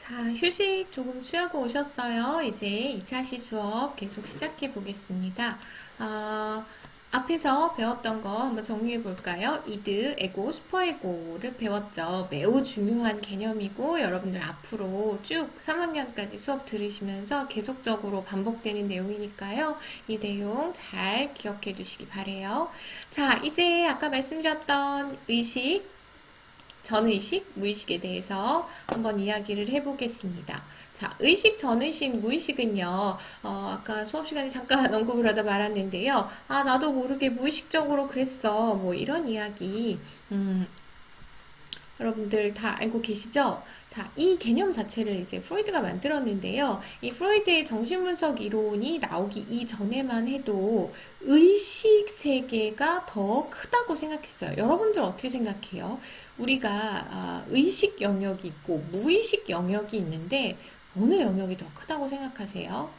자, 휴식 조금 취하고 오셨어요. 이제 2차시 수업 계속 시작해 보겠습니다. 앞에서 배웠던 거 한번 정리해 볼까요? 이드, 에고, 슈퍼에고를 배웠죠. 매우 중요한 개념이고 여러분들 앞으로 쭉 3학년까지 수업 들으시면서 계속적으로 반복되는 내용이니까요. 이 내용 잘 기억해 두시기 바래요. 자, 이제 아까 말씀드렸던 의식, 전의식, 무의식에 대해서 한번 이야기를 해보겠습니다. 자, 의식, 전의식, 무의식은요, 아까 수업 시간에 잠깐 언급을 하다 말았는데요. 나도 모르게 무의식적으로 그랬어. 뭐, 이런 이야기, 여러분들 다 알고 계시죠? 자, 이 개념 자체를 이제 프로이드가 만들었는데요. 이 프로이드의 정신분석 이론이 나오기 이전에만 해도 의식 세계가 더 크다고 생각했어요. 여러분들 어떻게 생각해요? 우리가 의식 영역이 있고 무의식 영역이 있는데 어느 영역이 더 크다고 생각하세요?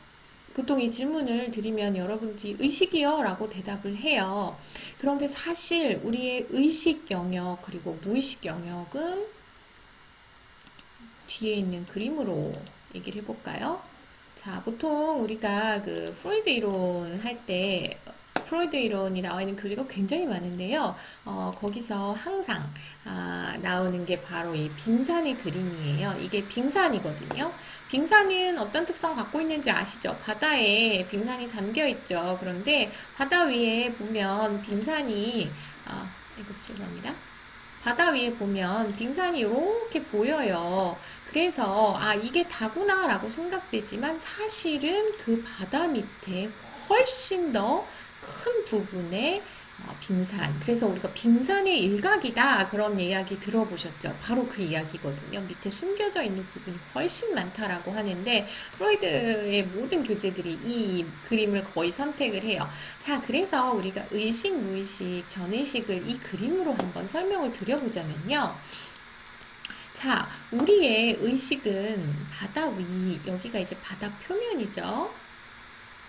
보통 이 질문을 드리면 여러분들이 의식이요? 라고 대답을 해요. 그런데 사실 우리의 의식 영역 그리고 무의식 영역은 뒤에 있는 그림으로 얘기를 해볼까요? 자, 보통 우리가 그 프로이드 이론 할 때 프로이드 이론이 나와 있는 교재가 굉장히 많은데요. 거기서 항상 나오는 게 바로 이 빙산의 그림이에요. 이게 빙산이거든요. 빙산은 어떤 특성 갖고 있는지 아시죠? 바다에 빙산이 잠겨 있죠. 그런데 바다 위에 보면 빙산이 이거 죄송합니다. 바다 위에 보면 빙산이 이렇게 보여요. 그래서 이게 다구나 라고 생각되지만 사실은 그 바다 밑에 훨씬 더 큰 부분의 빙산. 그래서 우리가 빙산의 일각이다 그런 이야기 들어보셨죠? 바로 그 이야기거든요. 밑에 숨겨져 있는 부분이 훨씬 많다라고 하는데 프로이드의 모든 교재들이 이 그림을 거의 선택을 해요. 자, 그래서 우리가 의식, 무의식, 전의식을 이 그림으로 한번 설명을 드려보자면요. 자, 우리의 의식은 바다 위, 여기가 이제 바다 표면이죠.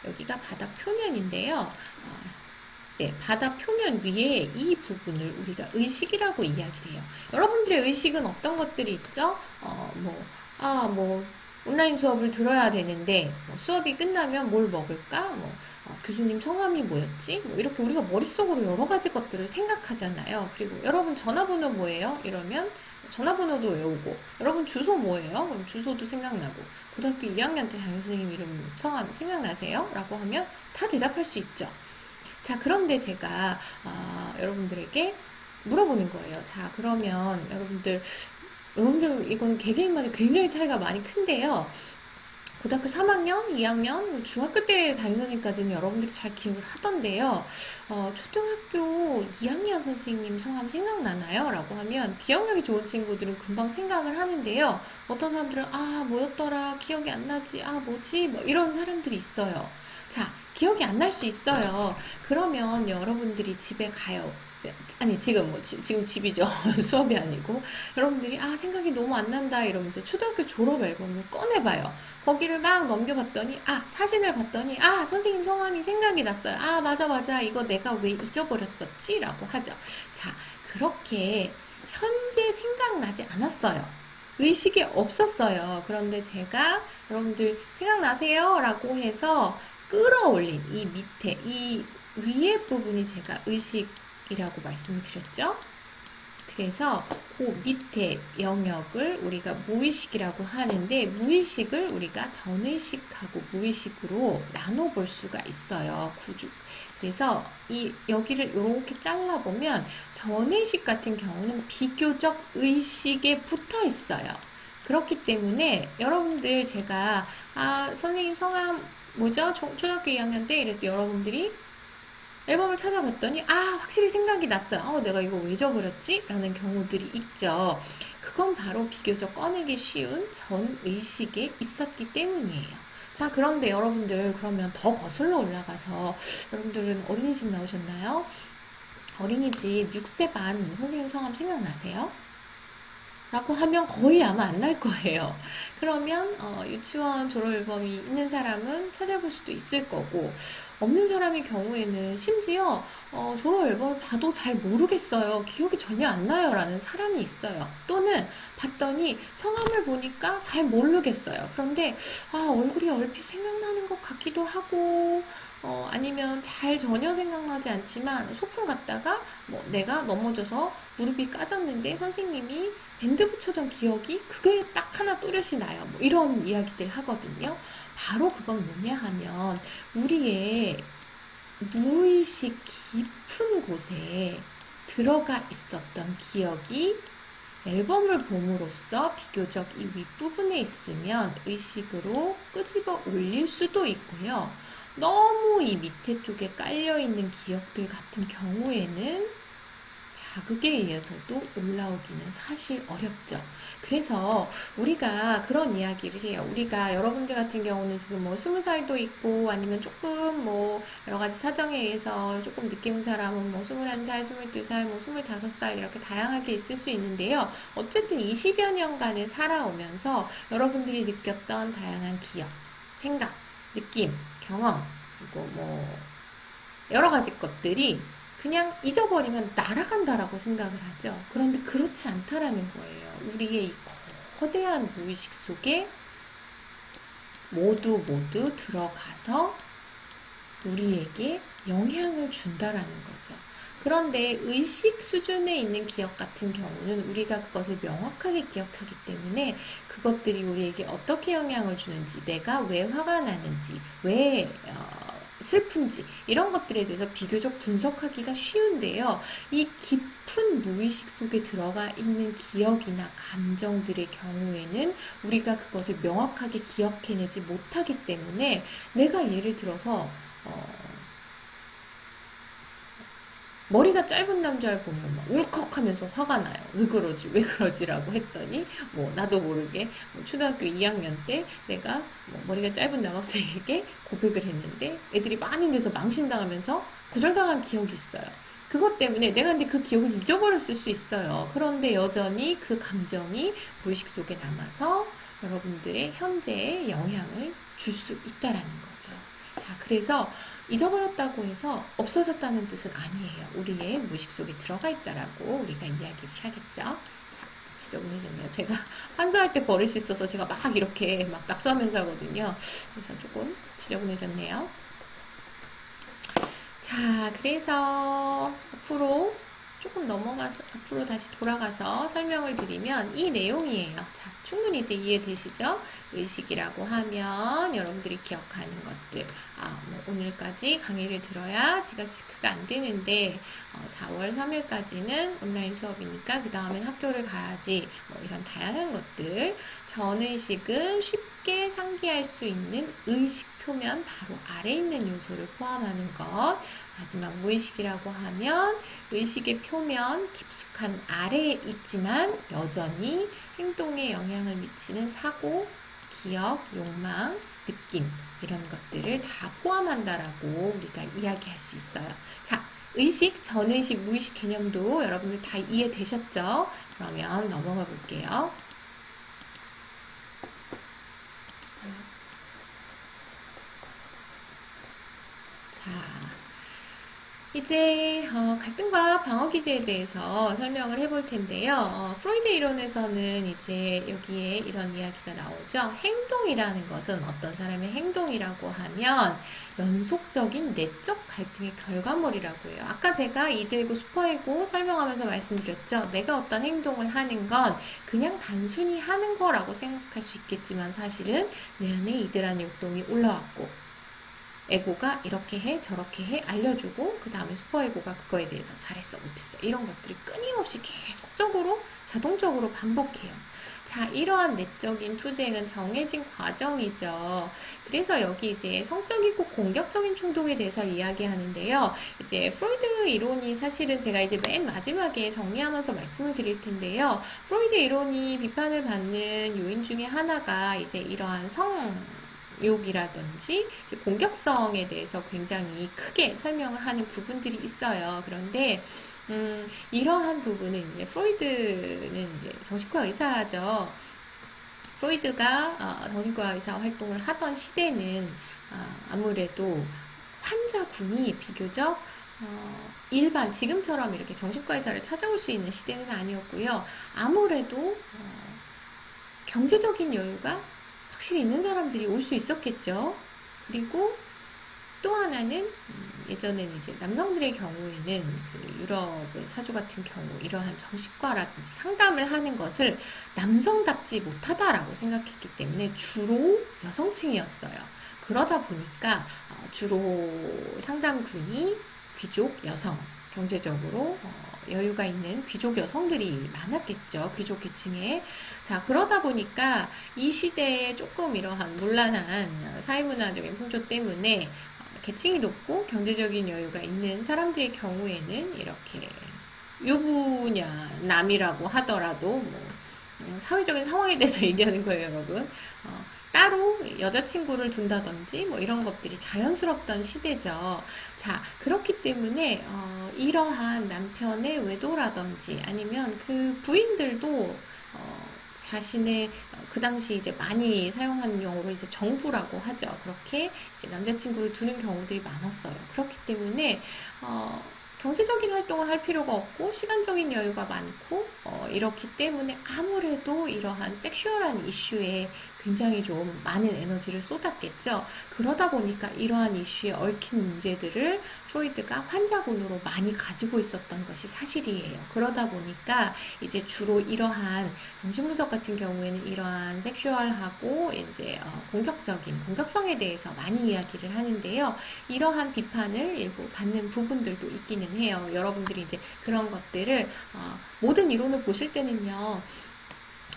여기가 바다 표면인데요. 네, 바다 표면 위에 이 부분을 우리가 의식이라고 이야기를 해요. 여러분들의 의식은 어떤 것들이 있죠? 온라인 수업을 들어야 되는데, 수업이 끝나면 뭘 먹을까? 교수님 성함이 뭐였지? 이렇게 우리가 머릿속으로 여러 가지 것들을 생각하잖아요. 그리고 여러분 전화번호 뭐예요? 이러면 전화번호도 외우고, 여러분 주소 뭐예요? 그럼 주소도 생각나고, 고등학교 2학년 때 담임선생님 이름, 성함 생각나세요? 라고 하면 다 대답할 수 있죠. 자, 그런데 제가 여러분들에게 물어보는 거예요. 자, 그러면 여러분들 이건 개개인마다 굉장히 차이가 많이 큰데요. 고등학교 3학년, 2학년, 중학교 때 담임선생님까지는 여러분들이 잘 기억을 하던데요. 초등학교 2학년 선생님 성함 생각나나요? 라고 하면 기억력이 좋은 친구들은 금방 생각을 하는데요. 어떤 사람들은 뭐였더라, 기억이 안 나지, 뭐지, 이런 사람들이 있어요. 자, 기억이 안 날 수 있어요. 그러면 여러분들이 집에 가요. 아니, 지금 집이죠. 수업이 아니고. 여러분들이, 생각이 너무 안 난다. 이러면서 초등학교 졸업 앨범을 꺼내봐요. 거기를 막 넘겨봤더니, 사진을 봤더니, 선생님 성함이 생각이 났어요. 맞아. 이거 내가 왜 잊어버렸었지? 라고 하죠. 자, 그렇게 현재 생각나지 않았어요. 의식이 없었어요. 그런데 제가 여러분들 생각나세요? 라고 해서 끌어올린 이 밑에, 이 위에 부분이 제가 의식이라고 말씀을 드렸죠. 그래서 그 밑에 영역을 우리가 무의식이라고 하는데 무의식을 우리가 전의식하고 무의식으로 나눠볼 수가 있어요. 그래서 여기를 이렇게 잘라보면 전의식 같은 경우는 비교적 의식에 붙어 있어요. 그렇기 때문에 여러분들 제가 선생님 성함 뭐죠? 초등학교 2학년 때 이랬더니 여러분들이 앨범을 찾아봤더니 확실히 생각이 났어요. 내가 이거 왜 잊어버렸지? 라는 경우들이 있죠. 그건 바로 비교적 꺼내기 쉬운 전의식에 있었기 때문이에요. 자, 그런데 여러분들 그러면 더 거슬러 올라가서 여러분들은 어린이집 나오셨나요? 어린이집 6세 반 선생님 성함 생각나세요? 라고 하면 거의 아마 안 날 거예요. 그러면 유치원 졸업 앨범이 있는 사람은 찾아볼 수도 있을 거고 없는 사람의 경우에는 심지어 졸업 앨범을 봐도 잘 모르겠어요. 기억이 전혀 안 나요. 라는 사람이 있어요. 또는 봤더니 성함을 보니까 잘 모르겠어요. 그런데 얼굴이 얼핏 생각나는 것 같기도 하고 아니면 잘 전혀 생각나지 않지만 소풍 갔다가 뭐 내가 넘어져서 무릎이 까졌는데 선생님이 밴드 붙여준 기억이 그게 딱 하나 또렷이 나요. 뭐 이런 이야기들 하거든요. 바로 그건 뭐냐 하면 우리의 무의식 깊은 곳에 들어가 있었던 기억이 앨범을 봄으로써 비교적 이 윗부분에 있으면 의식으로 끄집어 올릴 수도 있고요. 너무 이 밑에 쪽에 깔려있는 기억들 같은 경우에는 자극에 의해서도 올라오기는 사실 어렵죠. 그래서 우리가 그런 이야기를 해요. 우리가 여러분들 같은 경우는 지금 뭐 20살도 있고 아니면 조금 뭐 여러 가지 사정에 의해서 조금 늦게 온 사람은 뭐 21살, 22살, 뭐 25살 이렇게 다양하게 있을 수 있는데요. 어쨌든 20여 년간을 살아오면서 여러분들이 느꼈던 다양한 기억, 생각, 느낌, 경험, 그리고 뭐 여러 가지 것들이 그냥 잊어버리면 날아간다라고 생각을 하죠. 그런데 그렇지 않다라는 거예요. 우리의 이 거대한 무의식 속에 모두 들어가서 우리에게 영향을 준다라는 거죠. 그런데 의식 수준에 있는 기억 같은 경우는 우리가 그것을 명확하게 기억하기 때문에 그것들이 우리에게 어떻게 영향을 주는지, 내가 왜 화가 나는지, 왜 슬픈지 이런 것들에 대해서 비교적 분석하기가 쉬운데요. 이 깊은 무의식 속에 들어가 있는 기억이나 감정들의 경우에는 우리가 그것을 명확하게 기억해내지 못하기 때문에 내가 예를 들어서 머리가 짧은 남자를 보면 막 울컥하면서 화가 나요. 왜 그러지라고 했더니 뭐 나도 모르게 뭐 초등학교 2학년 때 내가 뭐 머리가 짧은 남학생에게 고백을 했는데 애들이 많은 데서 망신당하면서 거절당한 기억이 있어요. 그것 때문에 내가 근데 그 기억을 잊어버렸을 수 있어요. 그런데 여전히 그 감정이 무의식 속에 남아서 여러분들의 현재에 영향을 줄 수 있다라는 거죠. 자, 그래서 잊어버렸다고 해서 없어졌다는 뜻은 아니에요. 우리의 무의식 속에 들어가 있다라고 우리가 이야기를 하겠죠. 자, 지저분해졌네요. 제가 환사할 때 버릇이 있어서 제가 막 이렇게 막 낙서하면서 하거든요. 그래서 조금 지저분해졌네요. 자, 그래서 앞으로 다시 돌아가서 설명을 드리면 이 내용이에요. 자, 충분히 이제 이해되시죠? 의식이라고 하면 여러분들이 기억하는 것들. 뭐 오늘까지 강의를 들어야 지각 체크가 안 되는데 4월 3일까지는 온라인 수업이니까 그 다음엔 학교를 가야지. 뭐 이런 다양한 것들. 전의식은 쉽게 상기할 수 있는 의식 표면 바로 아래 있는 요소를 포함하는 것. 마지막 무의식이라고 하면 의식의 표면 깊숙한 아래에 있지만 여전히 행동에 영향을 미치는 사고, 기억, 욕망, 느낌 이런 것들을 다 포함한다라고 우리가 이야기할 수 있어요. 자, 의식, 전의식, 무의식 개념도 여러분들 다 이해되셨죠? 그러면 넘어가 볼게요. 자, 이제 갈등과 방어 기제에 대해서 설명을 해볼 텐데요. 프로이드 이론에서는 이제 여기에 이런 이야기가 나오죠. 행동이라는 것은 어떤 사람의 행동이라고 하면 연속적인 내적 갈등의 결과물이라고 해요. 아까 제가 이드이고 슈퍼이고 설명하면서 말씀드렸죠. 내가 어떤 행동을 하는 건 그냥 단순히 하는 거라고 생각할 수 있겠지만 사실은 내 안에 이드라는 욕동이 올라왔고 에고가 이렇게 해 저렇게 해 알려주고 그 다음에 슈퍼에고가 그거에 대해서 잘했어 못했어 이런 것들이 끊임없이 계속적으로 자동적으로 반복해요. 자, 이러한 내적인 투쟁은 정해진 과정이죠. 그래서 여기 이제 성적이고 공격적인 충동에 대해서 이야기하는데요. 이제 프로이드 이론이 사실은 제가 이제 맨 마지막에 정리하면서 말씀을 드릴 텐데요. 프로이드 이론이 비판을 받는 요인 중에 하나가 이제 이러한 욕이라든지 공격성에 대해서 굉장히 크게 설명을 하는 부분들이 있어요. 그런데 이러한 부분은 이제 프로이드는 이제 정신과 의사죠. 프로이드가 정신과 의사 활동을 하던 시대는 아무래도 환자군이 비교적 일반 지금처럼 이렇게 정신과 의사를 찾아올 수 있는 시대는 아니었고요. 아무래도 경제적인 여유가 확실히 있는 사람들이 올 수 있었겠죠. 그리고 또 하나는 예전에는 이제 남성들의 경우에는 그 유럽의 사주 같은 경우 이러한 정신과라든지 상담을 하는 것을 남성답지 못하다라고 생각했기 때문에 주로 여성층이었어요. 그러다 보니까 주로 상담군이 귀족 여성, 경제적으로 여유가 있는 귀족 여성들이 많았겠죠. 귀족 계층에. 자, 그러다 보니까 이 시대에 조금 이러한 문란한 사회문화적인 풍조 때문에 계층이 높고 경제적인 여유가 있는 사람들의 경우에는 이렇게 유부녀 남이라고 하더라도 뭐 사회적인 상황에 대해서 얘기하는 거예요, 여러분. 따로 여자친구를 둔다든지 뭐 이런 것들이 자연스럽던 시대죠. 자, 그렇기 때문에 이러한 남편의 외도라든지 아니면 그 부인들도 자신의 그 당시 이제 많이 사용하는 용어로 이제 정부라고 하죠. 그렇게 이제 남자친구를 두는 경우들이 많았어요. 그렇기 때문에 경제적인 활동을 할 필요가 없고 시간적인 여유가 많고 이렇기 때문에 아무래도 이러한 섹슈얼한 이슈에 굉장히 좀 많은 에너지를 쏟았겠죠. 그러다 보니까 이러한 이슈에 얽힌 문제들을 프로이드가 환자군으로 많이 가지고 있었던 것이 사실이에요. 그러다 보니까 이제 주로 이러한 정신분석 같은 경우에는 이러한 섹슈얼하고 이제 공격성에 대해서 많이 이야기를 하는데요. 이러한 비판을 일부 받는 부분들도 있기는 해요. 여러분들이 이제 그런 것들을 모든 이론을 보실 때는요.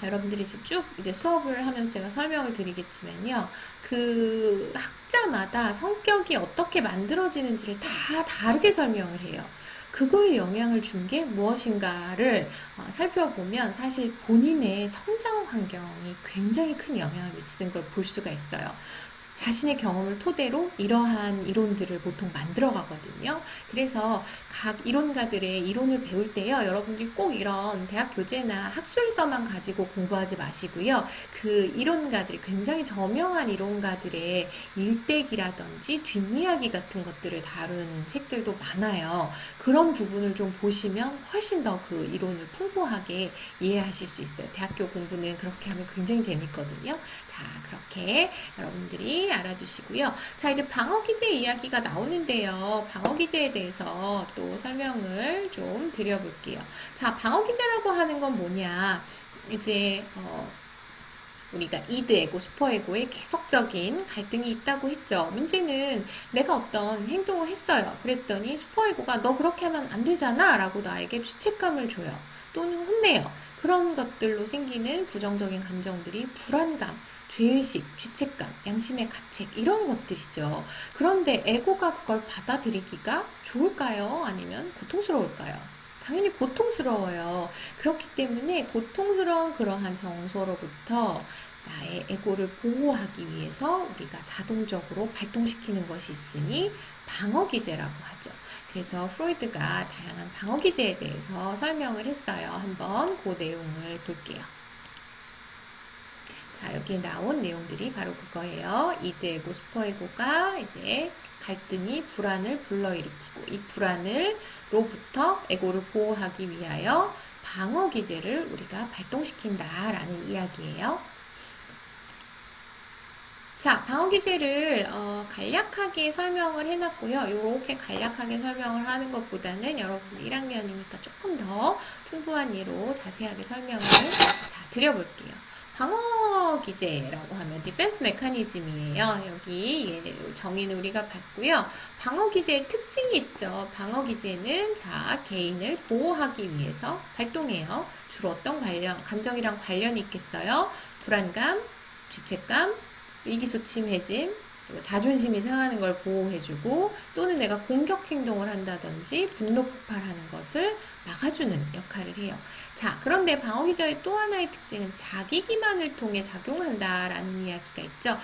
여러분들이 지금 쭉 이제 수업을 하면서 제가 설명을 드리겠지만요. 그 학자마다 성격이 어떻게 만들어지는지를 다 다르게 설명을 해요. 그거에 영향을 준 게 무엇인가를 살펴보면 사실 본인의 성장 환경이 굉장히 큰 영향을 미치는 걸 볼 수가 있어요. 자신의 경험을 토대로 이러한 이론들을 보통 만들어 가거든요. 그래서 각 이론가들의 이론을 배울 때요, 여러분들이 꼭 이런 대학 교재나 학술서만 가지고 공부하지 마시고요. 그 이론가들이 굉장히 저명한 이론가들의 일대기라든지 뒷이야기 같은 것들을 다룬 책들도 많아요. 그런 부분을 좀 보시면 훨씬 더 그 이론을 풍부하게 이해하실 수 있어요. 대학교 공부는 그렇게 하면 굉장히 재밌거든요. 자, 그렇게 여러분들이 알아두시고요. 자, 이제 방어기제 이야기가 나오는데요. 방어기제에 대해서 또 설명을 좀 드려볼게요. 자, 방어기제라고 하는 건 뭐냐. 이제, 우리가 이드 에고, 슈퍼 에고의 계속적인 갈등이 있다고 했죠. 문제는 내가 어떤 행동을 했어요. 그랬더니 슈퍼 에고가 너 그렇게 하면 안 되잖아 라고 나에게 죄책감을 줘요. 또는 혼내요. 그런 것들로 생기는 부정적인 감정들이 불안감, 죄의식, 죄책감, 양심의 가책 이런 것들이죠. 그런데 에고가 그걸 받아들이기가 좋을까요? 아니면 고통스러울까요? 당연히 고통스러워요. 그렇기 때문에 고통스러운 그러한 정서로부터 나의 에고를 보호하기 위해서 우리가 자동적으로 발동시키는 것이 있으니 방어기제라고 하죠. 그래서 프로이드가 다양한 방어기제에 대해서 설명을 했어요. 한번 그 내용을 볼게요. 자, 여기 나온 내용들이 바로 그거예요. 이드에고, 슈퍼에고가 이제 갈등이 불안을 불러일으키고 이 불안으로부터 에고를 보호하기 위하여 방어 기제를 우리가 발동시킨다라는 이야기예요. 자, 방어 기제를 간략하게 설명을 해놨고요. 이렇게 간략하게 설명을 하는 것보다는 여러분 1학년이니까 조금 더 풍부한 예로 자세하게 설명을 드려볼게요. 방어 기제라고 하면 디펜스 메커니즘이에요. 여기 정의는 우리가 봤고요. 방어 기제의 특징이 있죠. 방어 기제는 개인을 보호하기 위해서 발동해요. 주로 어떤 감정이랑 관련이 있겠어요? 불안감, 죄책감, 위기소침해짐, 자존심이 상하는 걸 보호해주고 또는 내가 공격 행동을 한다든지 분노 폭발하는 것을 막아주는 역할을 해요. 자, 그런데 방어기제의 또 하나의 특징은 자기 기만을 통해 작용한다라는 이야기가 있죠.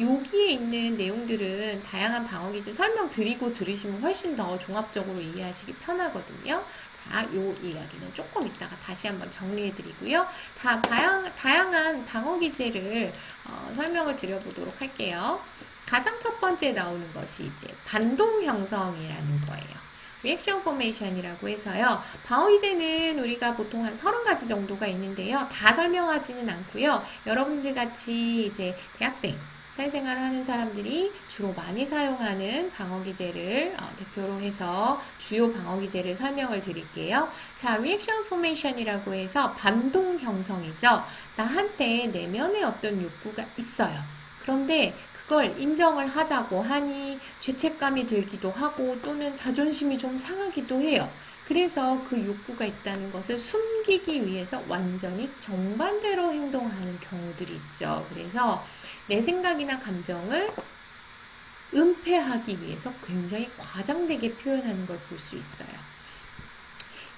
여기에 있는 내용들은 다양한 방어기제 설명드리고 들으시면 훨씬 더 종합적으로 이해하시기 편하거든요. 자, 요 이야기는 조금 이따가 다시 한번 정리해드리고요. 다양한 방어기제를 설명을 드려보도록 할게요. 가장 첫 번째 나오는 것이 이제 반동 형성이라는 거예요. 리액션 포메이션이라고 해서요. 방어기제는 우리가 보통 한 30가지 정도가 있는데요. 다 설명하지는 않고요. 여러분들 같이 이제 대학생, 사회생활을 하는 사람들이 주로 많이 사용하는 방어기제를 대표로 해서 주요 방어기제를 설명을 드릴게요. 자, 리액션 포메이션이라고 해서 반동 형성이죠. 나한테 내면에 어떤 욕구가 있어요. 그런데 그걸 인정을 하자고 하니 죄책감이 들기도 하고 또는 자존심이 좀 상하기도 해요. 그래서 그 욕구가 있다는 것을 숨기기 위해서 완전히 정반대로 행동하는 경우들이 있죠. 그래서 내 생각이나 감정을 은폐하기 위해서 굉장히 과장되게 표현하는 걸 볼 수 있어요.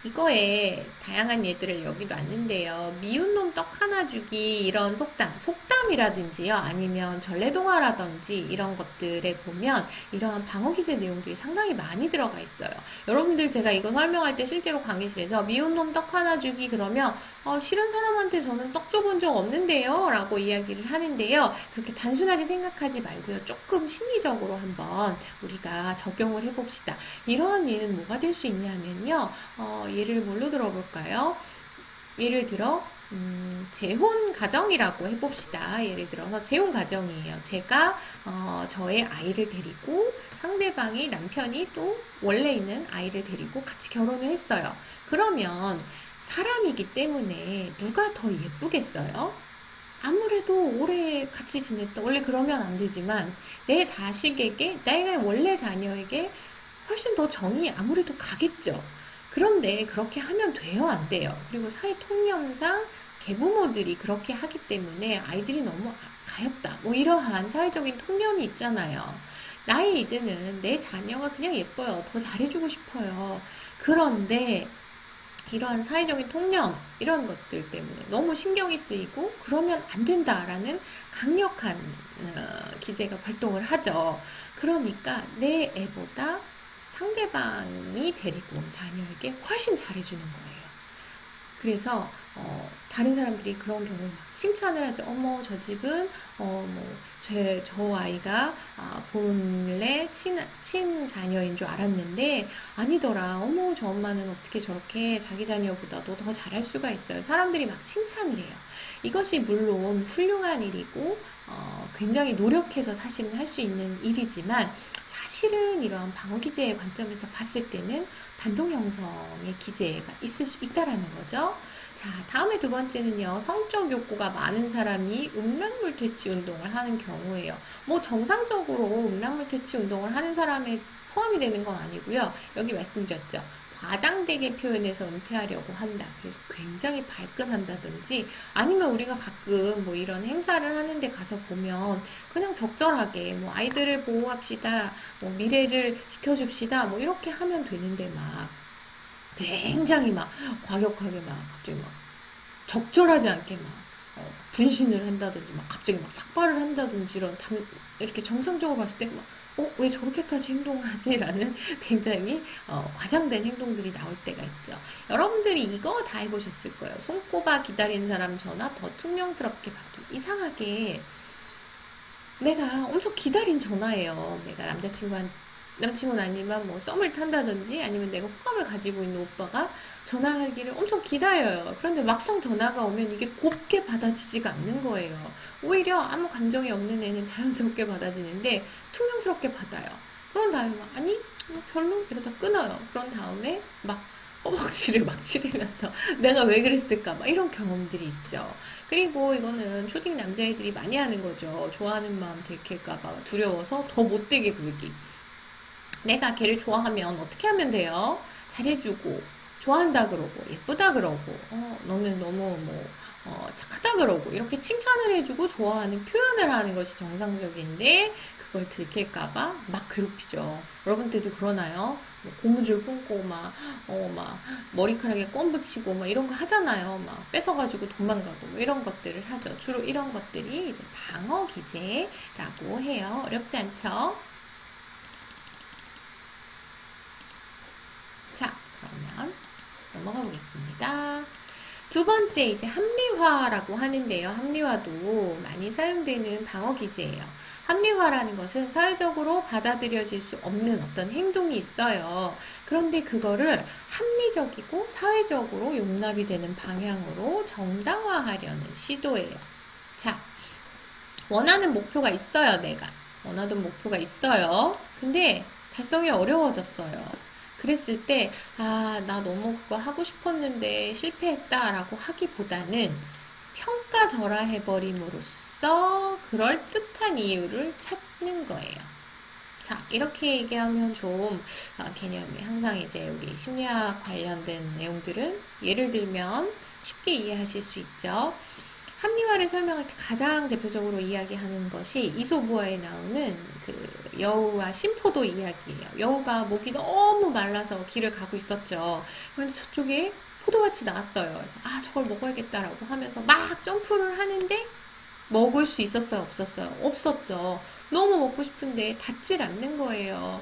이거에 다양한 예들을 여기 놨는데요. 미운 놈 떡 하나 주기 이런 속담이라든지요. 아니면 전래동화라든지 이런 것들에 보면 이러한 방어기제 내용들이 상당히 많이 들어가 있어요. 여러분들 제가 이거 설명할 때 실제로 강의실에서 미운 놈 떡 하나 주기 그러면 싫은 사람한테 저는 떡 줘본 적 없는데요. 라고 이야기를 하는데요. 그렇게 단순하게 생각하지 말고요. 조금 심리적으로 한번 우리가 적용을 해봅시다. 이러한 예는 뭐가 될 수 있냐면요. 예를 뭘로 들어볼까요? 예를 들어 재혼 가정이라고 해봅시다. 예를 들어서 재혼 가정이에요. 제가 저의 아이를 데리고 상대방이 남편이 또 원래 있는 아이를 데리고 같이 결혼을 했어요. 그러면 사람이기 때문에 누가 더 예쁘겠어요? 아무래도 오래 같이 지냈다. 원래 그러면 안 되지만 내 자식에게, 내가 원래 자녀에게 훨씬 더 정이 아무래도 가겠죠. 그런데 그렇게 하면 돼요, 안 돼요? 그리고 사회 통념상 계부모들이 그렇게 하기 때문에 아이들이 너무 가엾다. 뭐 이러한 사회적인 통념이 있잖아요. 나이 리드는 내 자녀가 그냥 예뻐요. 더 잘해주고 싶어요. 그런데 이러한 사회적인 통념, 이런 것들 때문에 너무 신경이 쓰이고 그러면 안 된다라는 강력한 기제가 발동을 하죠. 그러니까 내 애보다 상대방이 데리고 온 자녀에게 훨씬 잘해주는 거예요. 그래서 다른 사람들이 그런 경우에 막 칭찬을 하죠. 어머, 저 집은 저 아이가 본래 친자녀인 줄 알았는데 아니더라. 어머, 저 엄마는 어떻게 저렇게 자기 자녀보다도 더 잘할 수가 있어요. 사람들이 막 칭찬을 해요. 이것이 물론 훌륭한 일이고 굉장히 노력해서 사실은 할 수 있는 일이지만 실은 이러한 방어 기제의 관점에서 봤을 때는 반동 형성의 기제가 있을 수 있다라는 거죠. 자, 다음에 두 번째는요. 성적 욕구가 많은 사람이 음란물 퇴치 운동을 하는 경우예요. 뭐 정상적으로 음란물 퇴치 운동을 하는 사람에 포함이 되는 건 아니고요. 여기 말씀드렸죠. 과장되게 표현해서 은폐하려고 한다. 그래서 굉장히 발끈한다든지 아니면 우리가 가끔 뭐 이런 행사를 하는데 가서 보면 그냥 적절하게 뭐 아이들을 보호합시다. 뭐 미래를 지켜줍시다. 뭐 이렇게 하면 되는데 막 굉장히 막 과격하게 막 갑자기 막 적절하지 않게 막 분신을 한다든지 막 갑자기 막 삭발을 한다든지 이렇게 정상적으로 봤을 때 막 왜 저렇게까지 행동을 하지? 라는 굉장히 과장된 행동들이 나올 때가 있죠. 여러분들이 이거 다 해보셨을 거예요. 손꼽아 기다리는 사람 전화 더 퉁명스럽게 받고 이상하게 내가 엄청 기다린 전화예요. 내가 남친구는 아니면 뭐 썸을 탄다든지 아니면 내가 호감을 가지고 있는 오빠가 전화하기를 엄청 기다려요. 그런데 막상 전화가 오면 이게 곱게 받아지지가 않는 거예요. 오히려 아무 감정이 없는 애는 자연스럽게 받아지는데 퉁명스럽게 받아요. 그런 다음에 막 아니 뭐 별로 이러다 끊어요. 그런 다음에 막 허벅지를 막 치르면서 내가 왜 그랬을까 막 이런 경험들이 있죠. 그리고 이거는 초딩 남자애들이 많이 하는 거죠. 좋아하는 마음 들킬까봐 두려워서 더 못되게 굴기. 내가 걔를 좋아하면 어떻게 하면 돼요? 잘해주고 좋아한다 그러고 예쁘다 그러고 너는 너무 착하다 그러고 이렇게 칭찬을 해주고 좋아하는 표현을 하는 것이 정상적인데 그걸 들킬까봐 막 괴롭히죠. 여러분들도 그러나요? 뭐 고무줄 끊고 막 머리카락에 껌 붙이고 막 이런 거 하잖아요. 막 뺏어가지고 도망가고 뭐 이런 것들을 하죠. 주로 이런 것들이 이제 방어 기제라고 해요. 어렵지 않죠? 자, 그러면 넘어가 보겠습니다. 두 번째 이제 합리화 합리화라고 하는데요. 합리화도 많이 사용되는 방어 기제예요. 합리화라는 것은 사회적으로 받아들여질 수 없는 어떤 행동이 있어요. 그런데 그거를 합리적이고 사회적으로 용납이 되는 방향으로 정당화하려는 시도예요. 자, 원하는 목표가 있어요, 내가. 원하던 목표가 있어요. 근데 달성이 어려워졌어요. 그랬을 때, 나 너무 그거 하고 싶었는데 실패했다라고 하기보다는 평가절하해버림으로써 그럴듯한 이유를 찾는 거예요. 자, 이렇게 얘기하면 좀 개념이 항상 이제 우리 심리학 관련된 내용들은 예를 들면 쉽게 이해하실 수 있죠. 합리화를 설명할 때 가장 대표적으로 이야기하는 것이 이솝우화에 나오는 그 여우와 심포도 이야기예요. 여우가 목이 너무 말라서 길을 가고 있었죠. 그런데 저쪽에 포도밭이 나왔어요. 그래서 저걸 먹어야겠다라고 하면서 막 점프를 하는데 먹을 수 있었어요? 없었어요? 없었죠. 너무 먹고 싶은데 닿질 않는 거예요.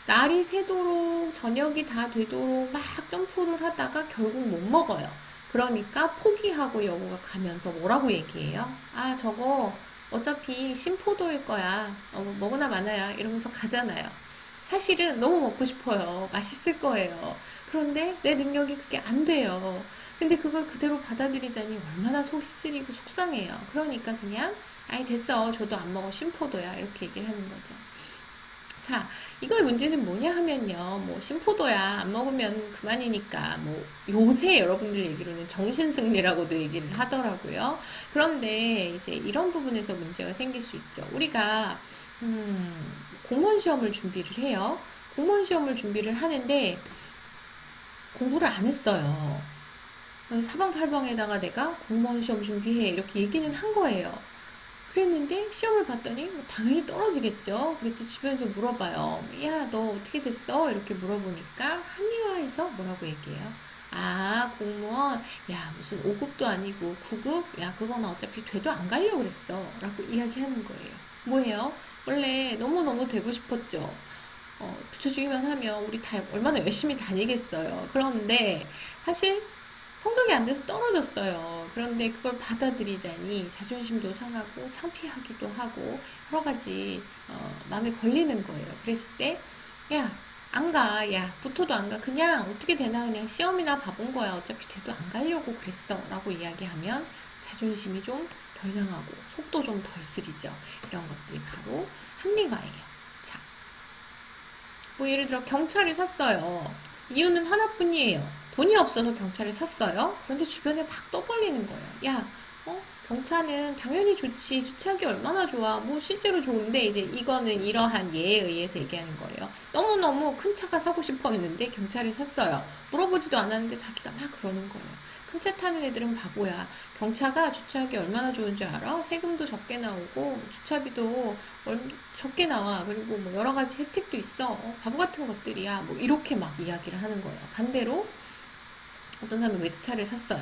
날이 새도록 저녁이 다 되도록 막 점프를 하다가 결국 못 먹어요. 그러니까 포기하고 여우가 가면서 뭐라고 얘기해요? 저거 어차피 신포도일 거야. 먹으나 마나야. 이러면서 가잖아요. 사실은 너무 먹고 싶어요. 맛있을 거예요. 그런데 내 능력이 그게 안 돼요. 근데 그걸 그대로 받아들이자니 얼마나 속이 쓰리고 속상해요. 그러니까 그냥 됐어. 저도 안 먹어. 신포도야. 이렇게 얘기를 하는 거죠. 자, 이거의 문제는 뭐냐 하면요. 뭐 신포도야 안 먹으면 그만이니까 뭐 요새 여러분들 얘기로는 정신승리라고도 얘기를 하더라고요. 그런데 이제 이런 부분에서 문제가 생길 수 있죠. 우리가 공무원 시험을 준비를 해요. 공무원 시험을 준비를 하는데 공부를 안 했어요. 사방팔방에다가 내가 공무원 시험 준비해 이렇게 얘기는 한 거예요. 그랬는데 시험을 봤더니 당연히 떨어지겠죠. 그랬더니 주변에서 물어봐요. 야, 너 어떻게 됐어? 이렇게 물어보니까 합리화해서 뭐라고 얘기해요? 공무원, 야, 무슨 5급도 아니고 9급? 야, 그건 어차피 돼도 안 가려고 그랬어. 라고 이야기하는 거예요. 뭐예요? 원래 너무너무 되고 싶었죠. 붙여주기만 하면 우리 다 얼마나 열심히 다니겠어요. 그런데 사실 성적이 안 돼서 떨어졌어요. 그런데 그걸 받아들이자니 자존심도 상하고 창피하기도 하고 여러 가지 마음에 걸리는 거예요. 그랬을 때 야, 안 가. 야, 붙어도 안 가. 그냥 어떻게 되나 그냥 시험이나 봐본 거야. 어차피 돼도 안 가려고 그랬어. 라고 이야기하면 자존심이 좀 덜 상하고 속도 좀 덜 쓰리죠. 이런 것들이 바로 합리화예요. 자, 뭐 예를 들어 경찰을 샀어요. 이유는 하나뿐이에요. 돈이 없어서 경찰을 샀어요. 그런데 주변에 막 떠벌리는 거예요. 야, 경차는 당연히 좋지. 주차하기 얼마나 좋아. 뭐 실제로 좋은데 이제 이거는 이러한 예에 의해서 얘기하는 거예요. 너무너무 큰 차가 사고 싶었는데 경차를 샀어요. 물어보지도 않았는데 자기가 막 그러는 거예요. 큰 차 타는 애들은 바보야. 경차가 주차하기 얼마나 좋은 줄 알아? 세금도 적게 나오고 주차비도 적게 나와. 그리고 뭐 여러 가지 혜택도 있어. 바보 같은 것들이야. 뭐 이렇게 막 이야기를 하는 거예요. 반대로 어떤 사람이 외제차를 샀어요.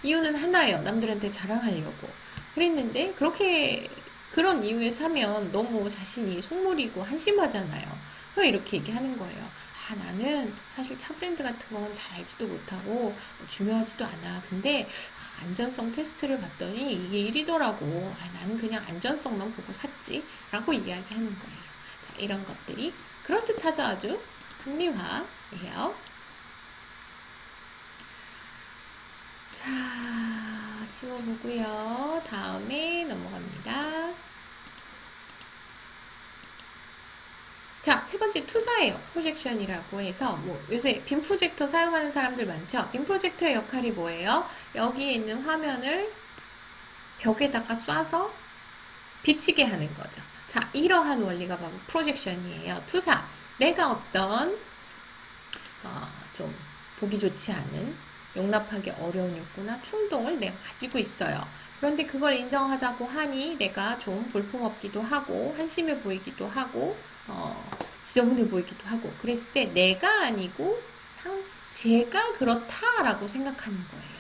이유는 하나예요. 남들한테 자랑하려고. 그랬는데 그런 이유에 사면 너무 자신이 속물이고 한심하잖아요. 그래서 이렇게 얘기하는 거예요. 나는 사실 차 브랜드 같은 건 잘 알지도 못하고 중요하지도 않아. 근데 안전성 테스트를 봤더니 이게 1위더라고. 나는 그냥 안전성만 보고 샀지. 라고 이야기하는 거예요. 자, 이런 것들이 그럴듯하죠. 아주 합리화예요. 자, 지워보고요. 다음에 넘어갑니다. 자, 세 번째 투사예요. 프로젝션이라고 해서 뭐 요새 빔 프로젝터 사용하는 사람들 많죠? 빔 프로젝터의 역할이 뭐예요? 여기에 있는 화면을 벽에다가 쏴서 비치게 하는 거죠. 자, 이러한 원리가 바로 프로젝션이에요. 투사. 내가 어떤 좀 보기 좋지 않은 용납하기 어려운 욕구나 충동을 내가 가지고 있어요. 그런데 그걸 인정하자고 하니 내가 좀 볼품없기도 하고 한심해 보이기도 하고 지저분해 보이기도 하고 그랬을 때 내가 아니고 제가 그렇다라고 생각하는 거예요.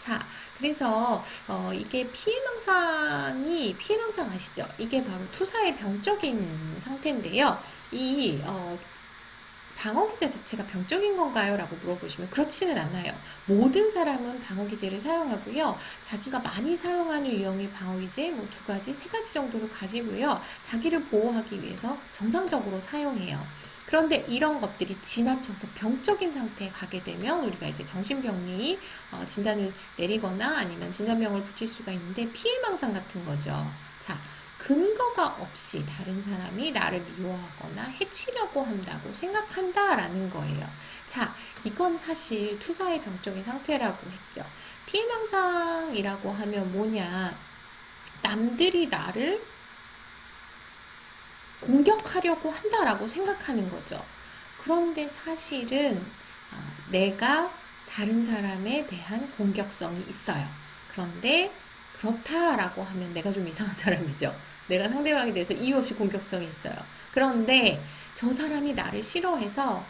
자, 그래서 이게 피해망상 아시죠? 이게 바로 투사의 병적인 상태인데요. 방어기제 자체가 병적인 건가요? 라고 물어보시면 그렇지는 않아요. 모든 사람은 방어기제를 사용하고요. 자기가 많이 사용하는 유형의 방어기제 뭐 2가지, 3가지 정도를 가지고요. 자기를 보호하기 위해서 정상적으로 사용해요. 그런데 이런 것들이 지나쳐서 병적인 상태에 가게 되면 우리가 이제 정신병리 진단을 내리거나 아니면 진단명을 붙일 수가 있는데 피해망상 같은 거죠. 자, 근거가 없이 다른 사람이 나를 미워하거나 해치려고 한다고 생각한다라는 거예요. 자, 이건 사실 투사의 병적인 상태라고 했죠. 피해망상이라고 하면 뭐냐? 남들이 나를 공격하려고 한다라고 생각하는 거죠. 그런데 사실은 내가 다른 사람에 대한 공격성이 있어요. 그런데 그렇다라고 하면 내가 좀 이상한 사람이죠. 내가 상대방에 대해서 이유 없이 공격성이 있어요. 그런데 저 사람이 나를 싫어해서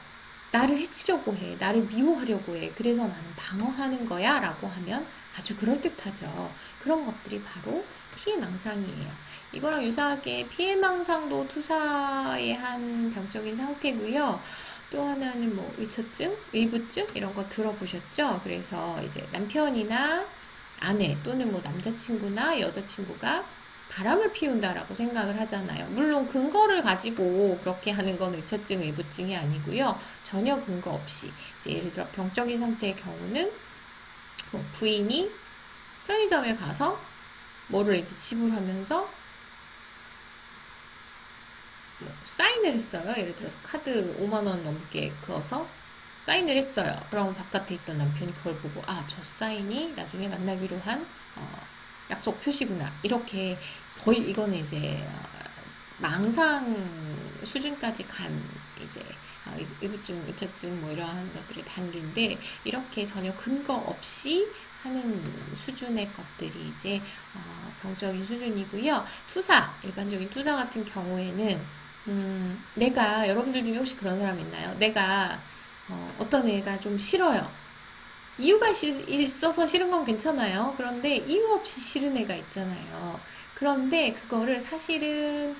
나를 해치려고 해. 나를 미워하려고 해. 그래서 나는 방어하는 거야 라고 하면 아주 그럴듯하죠. 그런 것들이 바로 피해망상이에요. 이거랑 유사하게 피해망상도 투사의 한 병적인 상태고요. 또 하나는 뭐 의처증, 의부증 이런 거 들어보셨죠? 그래서 이제 남편이나 아내 또는 뭐 남자친구나 여자친구가 바람을 피운다라고 생각을 하잖아요. 물론 근거를 가지고 그렇게 하는 건 의처증, 의부증이 아니고요. 전혀 근거 없이 이제 예를 들어 병적인 상태의 경우는 뭐 부인이 편의점에 가서 뭐를 이제 지불하면서 뭐 사인을 했어요. 예를 들어서 카드 5만 원 넘게 그어서 사인을 했어요. 그럼 바깥에 있던 남편이 그걸 보고 저 사인이 나중에 만나기로 한 약속 표시구나. 이렇게 거의 이거는 이제 망상 수준까지 간 이제 의부증, 의처증 뭐 이러한 것들의 단계인데 이렇게 전혀 근거 없이 하는 수준의 것들이 이제 병적인 수준이고요. 투사, 일반적인 투사 같은 경우에는 내가 여러분들 중에 혹시 그런 사람 있나요? 내가 어떤 애가 좀 싫어요. 이유가 있어서 싫은 건 괜찮아요. 그런데 이유 없이 싫은 애가 있잖아요. 그런데 그거를 사실은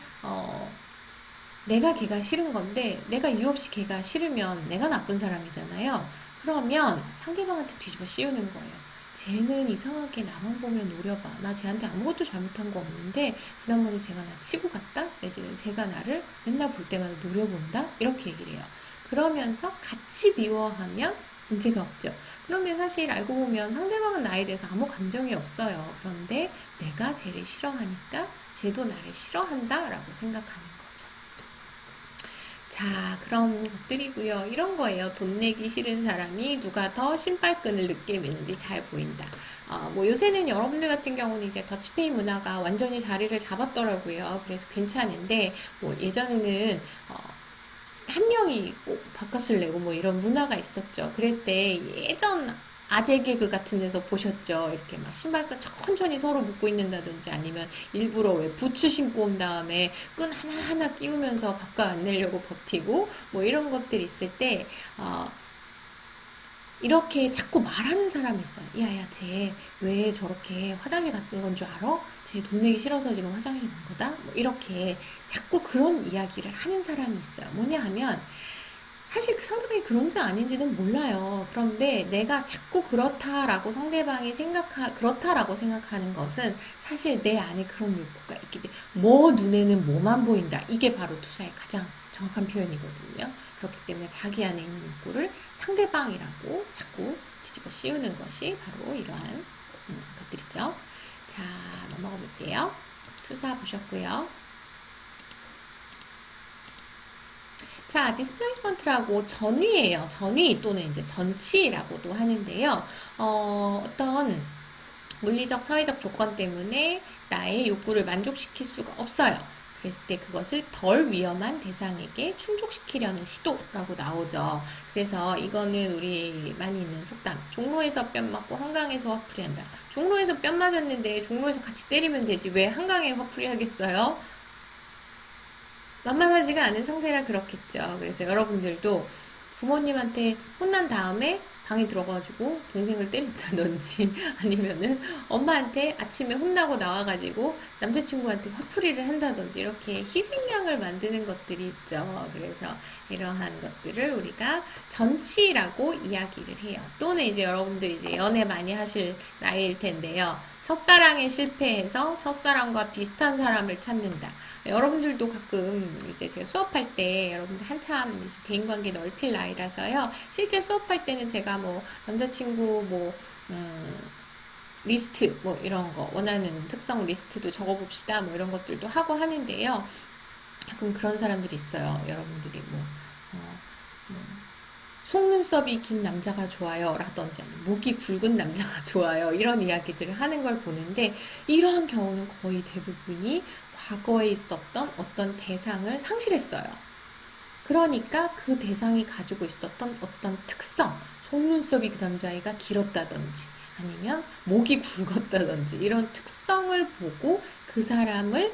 내가 걔가 싫은 건데 내가 이유 없이 걔가 싫으면 내가 나쁜 사람이잖아요. 그러면 상대방한테 뒤집어 씌우는 거예요. 쟤는 이상하게 나만 보면 노려봐. 나 쟤한테 아무것도 잘못한 거 없는데 지난번에 쟤가 나 치고 갔다? 내지는 쟤가 나를 맨날 볼 때마다 노려본다? 이렇게 얘기를 해요. 그러면서 같이 미워하면 문제가 없죠. 그런데 사실 알고 보면 상대방은 나에 대해서 아무 감정이 없어요. 그런데 내가 쟤를 싫어하니까 쟤도 나를 싫어한다 라고 생각하는 거죠. 자, 그런 것들이고요. 이런 거예요. 돈 내기 싫은 사람이 누가 더 신발끈을 늦게 매는지 잘 보인다. 뭐 요새는 여러분들 같은 경우는 이제 더치페이 문화가 완전히 자리를 잡았더라고요. 그래서 괜찮은데 뭐 예전에는 한 명이 꼭 바깥을 내고 뭐 이런 문화가 있었죠. 그럴 때 예전 아재 개그 같은 데서 보셨죠. 이렇게 막 신발끈 천천히 서로 묶고 있는다든지 아니면 일부러 왜 부츠 신고 온 다음에 끈 하나하나 끼우면서 바깥 안 내려고 버티고 뭐 이런 것들 있을 때 이렇게 자꾸 말하는 사람이 있어요. 야야 쟤 왜 저렇게 화장실 갔던 건 줄 알아? 쟤 돈 내기 싫어서 지금 화장실 간 거다? 뭐 이렇게 자꾸 그런 이야기를 하는 사람이 있어요. 뭐냐 하면 사실 그 상대방이 그런지 아닌지는 몰라요. 그런데 내가 자꾸 그렇다라고 그렇다라고 생각하는 것은 사실 내 안에 그런 욕구가 있기 때문에 뭐 눈에는 뭐만 보인다. 이게 바로 투사의 가장 정확한 표현이거든요. 그렇기 때문에 자기 안에 있는 욕구를 상대방이라고 자꾸 뒤집어 씌우는 것이 바로 이러한 것들이죠. 자, 넘어가 볼게요. 투사 보셨고요. 자, 디스플레이스먼트라고 전위예요. 전위 또는 이제 전치라고도 하는데요. 어떤 물리적, 사회적 조건 때문에 나의 욕구를 만족시킬 수가 없어요. 그랬을 때 그것을 덜 위험한 대상에게 충족시키려는 시도라고 나오죠. 그래서 이거는 우리 많이 있는 속담. 종로에서 뺨 맞고 한강에서 화풀이 한다. 종로에서 뺨 맞았는데 종로에서 같이 때리면 되지. 왜 한강에 화풀이 하겠어요? 만만하지가 않은 상태라 그렇겠죠. 그래서 여러분들도 부모님한테 혼난 다음에 방에 들어가지고 동생을 때린다든지 아니면은 엄마한테 아침에 혼나고 나와가지고 남자친구한테 화풀이를 한다든지 이렇게 희생양을 만드는 것들이 있죠. 그래서 이러한 것들을 우리가 전치라고 이야기를 해요. 또는 이제 여러분들이 이제 연애 많이 하실 나이일 텐데요. 첫사랑에 실패해서 첫사랑과 비슷한 사람을 찾는다. 여러분들도 가끔 이제 제가 수업할 때 여러분들 한참 이제 대인관계 넓힐 나이라서요. 실제 수업할 때는 제가 뭐 남자친구 뭐 리스트 뭐 이런 거 원하는 특성 리스트도 적어봅시다 뭐 이런 것들도 하고 하는데요. 가끔 그런 사람들이 있어요. 여러분들이 어, 뭐 속눈썹이 긴 남자가 좋아요 라든지 목이 굵은 남자가 좋아요 이런 이야기들을 하는 걸 보는데 이러한 경우는 거의 대부분이 과거에 있었던 어떤 대상을 상실했어요. 그러니까 그 대상이 가지고 있었던 어떤 특성, 속눈썹이 그 남자아이가 길었다든지 아니면 목이 굵었다든지 이런 특성을 보고 그 사람을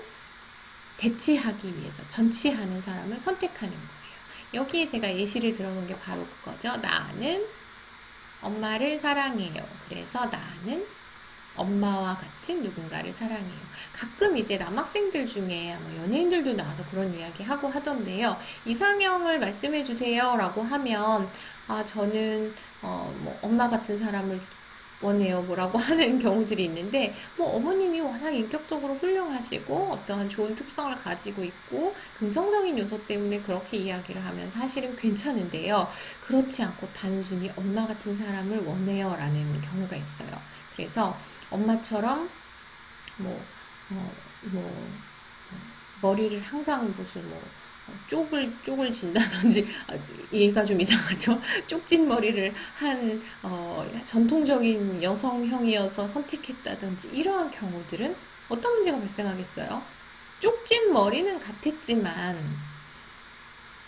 대치하기 위해서 전치하는 사람을 선택하는 거예요. 여기에 제가 예시를 들어놓은 게 바로 그거죠. 나는 엄마를 사랑해요. 그래서 나는 엄마와 같은 누군가를 사랑해요. 가끔 이제 남학생들 중에 연예인들도 나와서 그런 이야기 하고 하던데요. 이상형을 말씀해 주세요 라고 하면 저는 뭐 엄마 같은 사람을 원해요 뭐라고 하는 경우들이 있는데 뭐 어머님이 워낙 인격적으로 훌륭하시고 어떠한 좋은 특성을 가지고 있고 긍정적인 요소 때문에 그렇게 이야기를 하면 사실은 괜찮은데요. 그렇지 않고 단순히 엄마 같은 사람을 원해요 라는 경우가 있어요. 그래서 엄마처럼 뭐, 뭐, 머리를 항상 무슨 쪽을 진다든지, 얘가 좀 이상하죠? 쪽진 머리를 한, 전통적인 여성형이어서 선택했다든지, 이러한 경우들은 어떤 문제가 발생하겠어요? 쪽진 머리는 같았지만,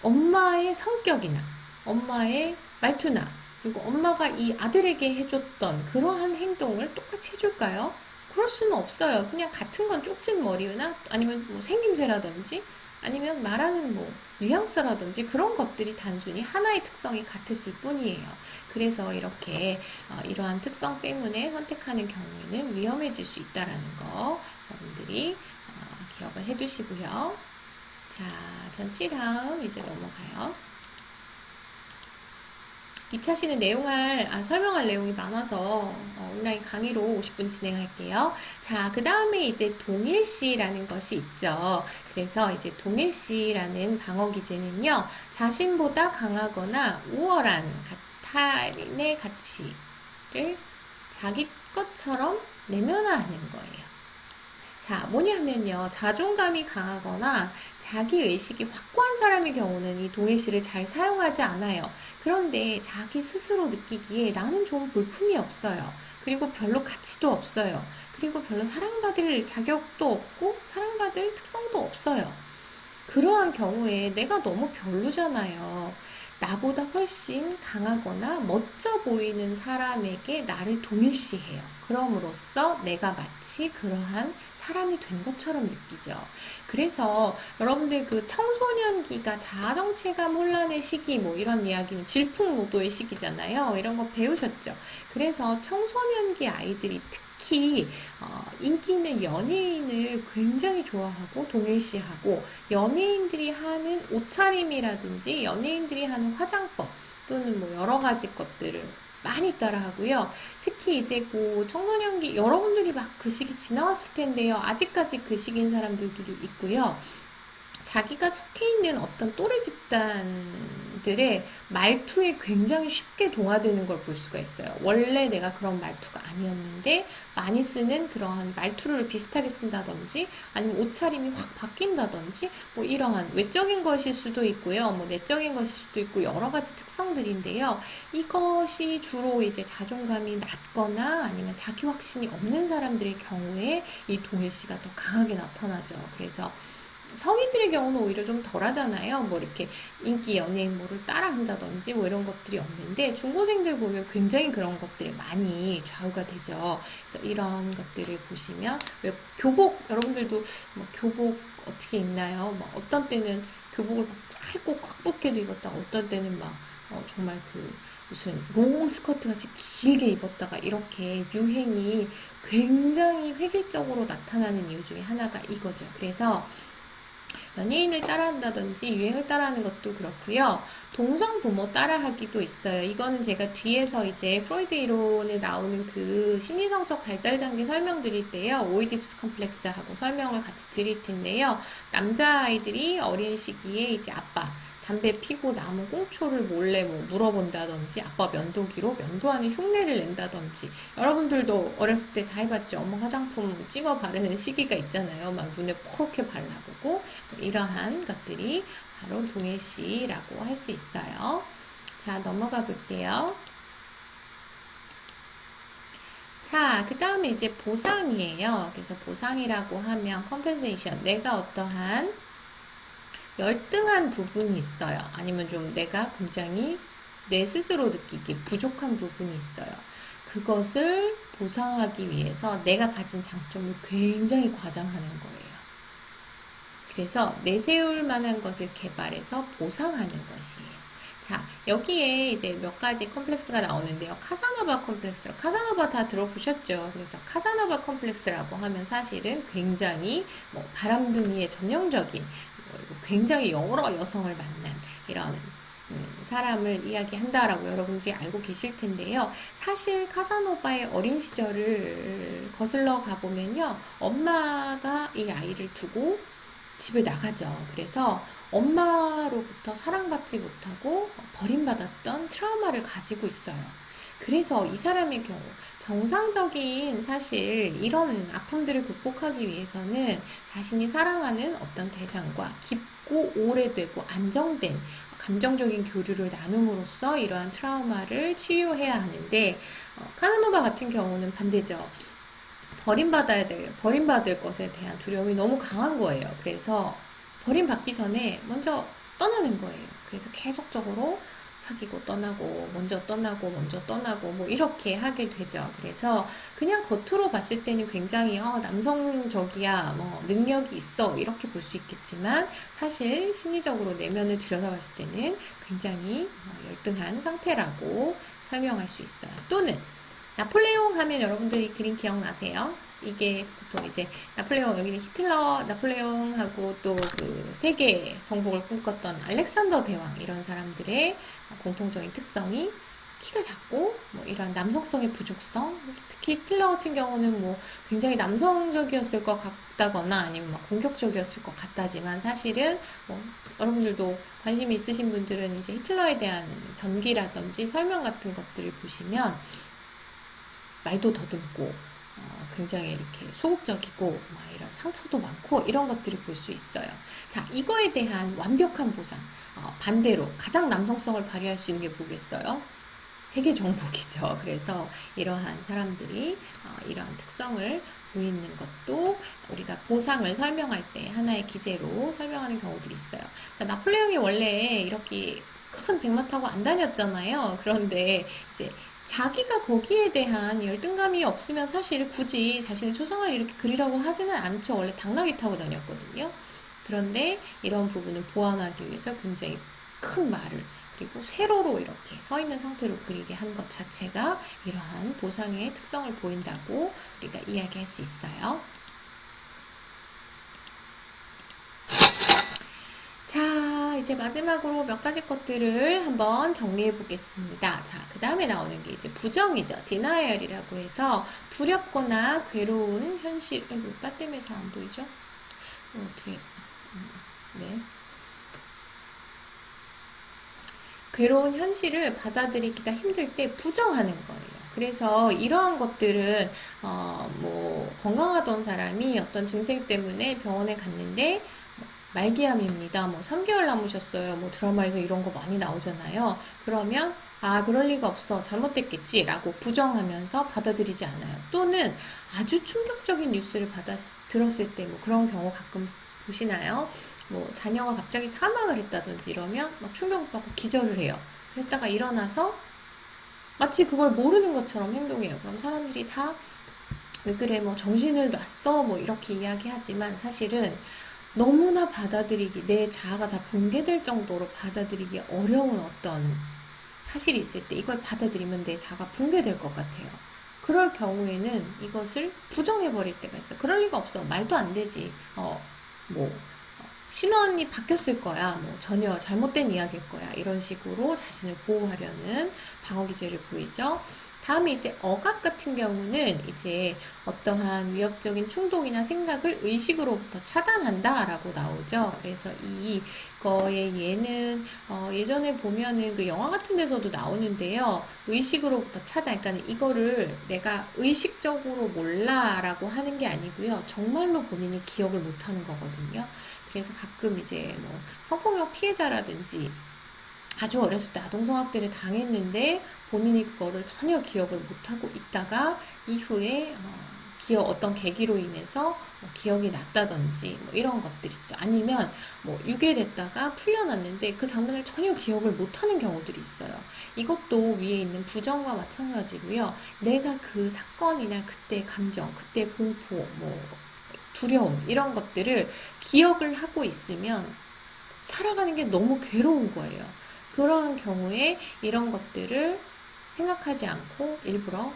엄마의 성격이나, 엄마의 말투나, 그리고 엄마가 이 아들에게 해줬던 그러한 행동을 똑같이 해줄까요? 그럴 수는 없어요. 그냥 같은 건 쪽진 머리나 아니면 뭐 생김새라든지 아니면 말하는 뭐 뉘앙스라든지 그런 것들이 단순히 하나의 특성이 같았을 뿐이에요. 그래서 이렇게 이러한 특성 때문에 선택하는 경우에는 위험해질 수 있다는 거 여러분들이 기억을 해두시고요. 자, 전치 다음 이제 넘어가요. 2차 시는 설명할 내용이 많아서 온라인 강의로 50분 진행할게요. 자, 그 다음에 이제 동일시라는 것이 있죠. 그래서 이제 동일시라는 방어 기제는요, 자신보다 강하거나 우월한 타인의 가치를 자기 것처럼 내면화하는 거예요. 자, 뭐냐 하면요, 자존감이 강하거나 자기의식이 확고한 사람의 경우는 이 동일시를 잘 사용하지 않아요. 그런데 자기 스스로 느끼기에 나는 좀 볼품이 없어요. 그리고 별로 가치도 없어요. 그리고 별로 사랑받을 자격도 없고 사랑받을 특성도 없어요. 그러한 경우에 내가 너무 별로잖아요. 나보다 훨씬 강하거나 멋져 보이는 사람에게 나를 동일시해요. 그럼으로써 내가 마치 그러한 사람이 된 것처럼 느끼죠. 그래서 여러분들 그 청소년기가 자아정체감 혼란의 시기 뭐 이런 이야기는 질풍노도의 시기잖아요. 이런 거 배우셨죠. 그래서 청소년기 아이들이 특히 인기 있는 연예인을 굉장히 좋아하고 동일시하고 연예인들이 하는 옷차림이라든지 연예인들이 하는 화장법 또는 뭐 여러 가지 것들을 많이 따라하고요. 특히 이제 그 청소년기 여러분들이 막 그 시기 지나왔을 텐데요. 아직까지 그 시기인 사람들도 있고요. 자기가 속해 있는 어떤 또래 집단들의 말투에 굉장히 쉽게 동화되는 걸 볼 수가 있어요. 원래 내가 그런 말투가 아니었는데 많이 쓰는 그러한 말투를 비슷하게 쓴다든지 아니면 옷차림이 확 바뀐다든지 뭐 이러한 외적인 것일 수도 있고요. 뭐 내적인 것일 수도 있고 여러 가지 특성들인데요. 이것이 주로 이제 자존감이 낮거나 아니면 자기 확신이 없는 사람들의 경우에 이 동일시가 더 강하게 나타나죠. 그래서 성인들의 경우는 오히려 좀 덜 하잖아요. 뭐 이렇게 인기 연예인 뭐를 따라 한다든지 뭐 이런 것들이 없는데 중고생들 보면 굉장히 그런 것들이 많이 좌우가 되죠. 그래서 이런 것들을 보시면 왜 교복 여러분들도 뭐 교복 어떻게 입나요? 뭐 어떤 때는 교복을 막 짧고 꽉 붙게도 입었다가 어떤 때는 막 정말 그 무슨 롱 스커트 같이 길게 입었다가 이렇게 유행이 굉장히 획일적으로 나타나는 이유 중에 하나가 이거죠. 그래서 연예인을 따라한다든지 유행을 따라하는 것도 그렇고요. 동성 부모 따라하기도 있어요. 이거는 제가 뒤에서 이제 프로이드 이론에 나오는 그 심리성적 발달 단계 설명드릴 때요. 오이디푸스 컴플렉스하고 설명을 같이 드릴 텐데요. 남자아이들이 어린 시기에 이제 아빠 담배 피고 남은 꽁초를 몰래 뭐 물어본다든지 아빠 면도기로 면도하는 흉내를 낸다든지 여러분들도 어렸을 때 다 해봤죠. 엄마 화장품 찍어 바르는 시기가 있잖아요. 막 눈에 포렇게 발라보고 이러한 것들이 바로 동일시라고 할 수 있어요. 자, 넘어가 볼게요. 자, 그 다음에 이제 보상이에요. 그래서 보상이라고 하면 compensation, 내가 어떠한 열등한 부분이 있어요. 아니면 좀 내가 굉장히 내 스스로 느끼기 부족한 부분이 있어요. 그것을 보상하기 위해서 내가 가진 장점을 굉장히 과장하는 거예요. 그래서 내세울 만한 것을 개발해서 보상하는 것이에요. 자, 여기에 이제 몇 가지 컴플렉스가 나오는데요. 카사노바 컴플렉스. 카사노바 다 들어보셨죠? 그래서 카사노바 컴플렉스라고 하면 사실은 굉장히 뭐 바람둥이의 전형적인 그리고 굉장히 여러 여성을 만난 이런 사람을 이야기한다라고 여러분들이 알고 계실 텐데요. 사실 카사노바의 어린 시절을 거슬러 가보면요. 엄마가 이 아이를 두고 집을 나가죠. 그래서 엄마로부터 사랑받지 못하고 버림받았던 트라우마를 가지고 있어요. 그래서 이 사람의 경우 정상적인 사실 이런 아픔들을 극복하기 위해서는 자신이 사랑하는 어떤 대상과 깊고 오래되고 안정된 감정적인 교류를 나눔으로써 이러한 트라우마를 치유해야 하는데 카사노바 같은 경우는 반대죠. 버림받을 것에 대한 두려움이 너무 강한 거예요. 그래서 버림받기 전에 먼저 떠나는 거예요. 그래서 계속적으로 사귀고 떠나고 먼저 떠나고 뭐 이렇게 하게 되죠. 그래서 그냥 겉으로 봤을 때는 굉장히 남성적이야 뭐 능력이 있어 이렇게 볼 수 있겠지만 사실 심리적으로 내면을 들여다봤을 때는 굉장히 열등한 상태라고 설명할 수 있어요. 또는 나폴레옹 하면 여러분들이 그림 기억나세요? 이게 보통 이제 나폴레옹, 여기는 히틀러, 나폴레옹하고 또 그 세계 정복을 꿈꿨던 알렉산더 대왕 이런 사람들의 공통적인 특성이 키가 작고 뭐 이런 남성성의 부족성, 특히 히틀러 같은 경우는 뭐 굉장히 남성적이었을 것 같다거나 아니면 막 공격적이었을 것 같다지만 사실은 뭐 여러분들도 관심이 있으신 분들은 이제 히틀러에 대한 전기라든지 설명 같은 것들을 보시면 말도 더듬고 굉장히 이렇게 소극적이고 막 이런 상처도 많고 이런 것들을 볼 수 있어요. 자, 이거에 대한 완벽한 보상. 반대로 가장 남성성을 발휘할 수 있는 게 뭐겠어요? 세계 정복이죠. 그래서 이러한 사람들이 이러한 특성을 보이는 것도 우리가 보상을 설명할 때 하나의 기제로 설명하는 경우들이 있어요. 자, 나폴레옹이 원래 이렇게 큰 백마 타고 안 다녔잖아요. 그런데 이제 자기가 거기에 대한 열등감이 없으면 사실 굳이 자신의 초상화를 이렇게 그리라고 하지는 않죠. 원래 당나귀 타고 다녔거든요. 그런데 이런 부분을 보완하기 위해서 굉장히 큰 말을 그리고 세로로 이렇게 서 있는 상태로 그리게 한 것 자체가 이러한 보상의 특성을 보인다고 우리가 이야기할 수 있어요. 자, 이제 마지막으로 몇 가지 것들을 한번 정리해 보겠습니다. 자, 그 다음에 나오는 게 이제 부정이죠. denial이라고 해서 두렵거나 괴로운 현실, 빠 때문에 잘 안 보이죠? 어떻게, 네. 괴로운 현실을 받아들이기가 힘들 때 부정하는 거예요. 그래서 이러한 것들은 뭐 건강하던 사람이 어떤 증상 때문에 병원에 갔는데 말기암입니다. 뭐 3개월 남으셨어요. 뭐 드라마에서 이런 거 많이 나오잖아요. 그러면 그럴 리가 없어. 잘못됐겠지. 라고 부정하면서 받아들이지 않아요. 또는 아주 충격적인 뉴스를 들었을 때 뭐 그런 경우 가끔 보시나요? 뭐 자녀가 갑자기 사망을 했다든지 이러면 막 충격받고 기절을 해요. 그랬다가 일어나서 마치 그걸 모르는 것처럼 행동해요. 그럼 사람들이 다 왜 그래 뭐 정신을 놨어 뭐 이렇게 이야기하지만 사실은 너무나 받아들이기 내 자아가 다 붕괴될 정도로 받아들이기 어려운 어떤 사실이 있을 때 이걸 받아들이면 내 자가 붕괴될 것 같아요. 그럴 경우에는 이것을 부정해버릴 때가 있어. 그럴 리가 없어. 말도 안 되지. 뭐, 신원이 바뀌었을 거야. 뭐, 전혀 잘못된 이야기일 거야. 이런 식으로 자신을 보호하려는 방어 기제를 보이죠. 다음에 이제 억압 같은 경우는 이제 어떠한 위협적인 충동이나 생각을 의식으로부터 차단한다라고 나오죠. 그래서 이거의 예는 예전에 보면은 그 영화 같은 데서도 나오는데요. 의식으로부터 차단. 그러니까 이거를 내가 의식적으로 몰라라고 하는 게 아니고요. 정말로 본인이 기억을 못하는 거거든요. 그래서 가끔 이제 뭐 성폭력 피해자라든지 아주 어렸을 때 아동성학대를 당했는데 본인이 그거를 전혀 기억을 못하고 있다가 이후에 어떤 계기로 인해서 기억이 났다든지 뭐 이런 것들 있죠. 아니면 뭐 유괴됐다가 풀려났는데 그 장면을 전혀 기억을 못하는 경우들이 있어요. 이것도 위에 있는 부정과 마찬가지로요. 내가 그 사건이나 그때 감정, 그때 공포, 뭐 두려움 이런 것들을 기억을 하고 있으면 살아가는 게 너무 괴로운 거예요. 그런 경우에 이런 것들을 생각하지 않고 일부러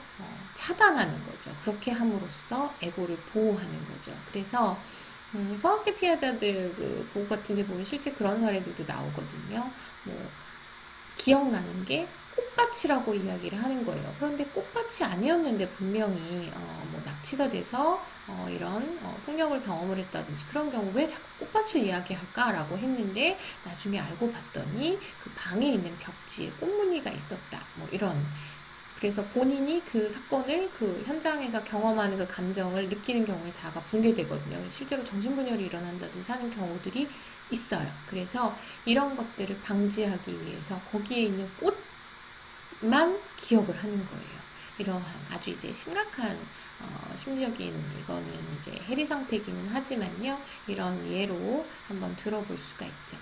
차단하는 거죠. 그렇게 함으로써 에고를 보호하는 거죠. 그래서 성학대 피해자들 그 보호 같은 데 보면 실제 그런 사례들도 나오거든요. 뭐 기억나는 게 꽃밭이라고 이야기를 하는 거예요. 그런데 꽃밭이 아니었는데 분명히 뭐 납치가 돼서 이런 폭력을 경험을 했다든지 그런 경우 왜 자꾸 꽃밭을 이야기할까라고 했는데 나중에 알고 봤더니 그 방에 있는 벽지에 꽃무늬가 있었다. 뭐 이런. 그래서 본인이 그 사건을 그 현장에서 경험하는 그 감정을 느끼는 경우에 자아가 붕괴되거든요. 실제로 정신분열이 일어난다든지 하는 경우들이 있어요. 그래서 이런 것들을 방지하기 위해서 거기에 있는 꽃만 기억을 하는 거예요. 이러한 아주 이제 심각한 심리적인 이거는 이제 해리 상태이기는 하지만요. 이런 예로 한번 들어볼 수가 있죠.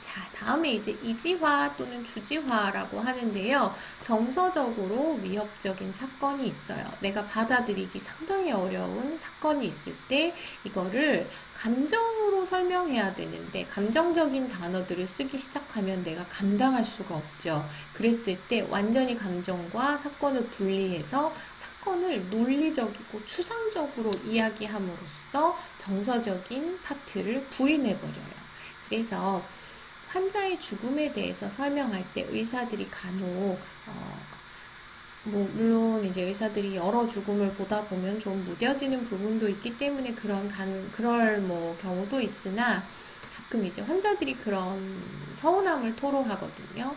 자, 다음에 이제 이지화 또는 주지화라고 하는데요. 정서적으로 위협적인 사건이 있어요. 내가 받아들이기 상당히 어려운 사건이 있을 때 이거를 감정으로 설명해야 되는데 감정적인 단어들을 쓰기 시작하면 내가 감당할 수가 없죠. 그랬을 때 완전히 감정과 사건을 분리해서 사건을 논리적이고 추상적으로 이야기함으로써 정서적인 파트를 부인해버려요. 그래서 환자의 죽음에 대해서 설명할 때 의사들이 간혹 뭐 물론 이제 의사들이 여러 죽음을 보다 보면 좀 무뎌지는 부분도 있기 때문에 그럴 뭐 경우도 있으나 가끔 이제 환자들이 그런 서운함을 토로하거든요.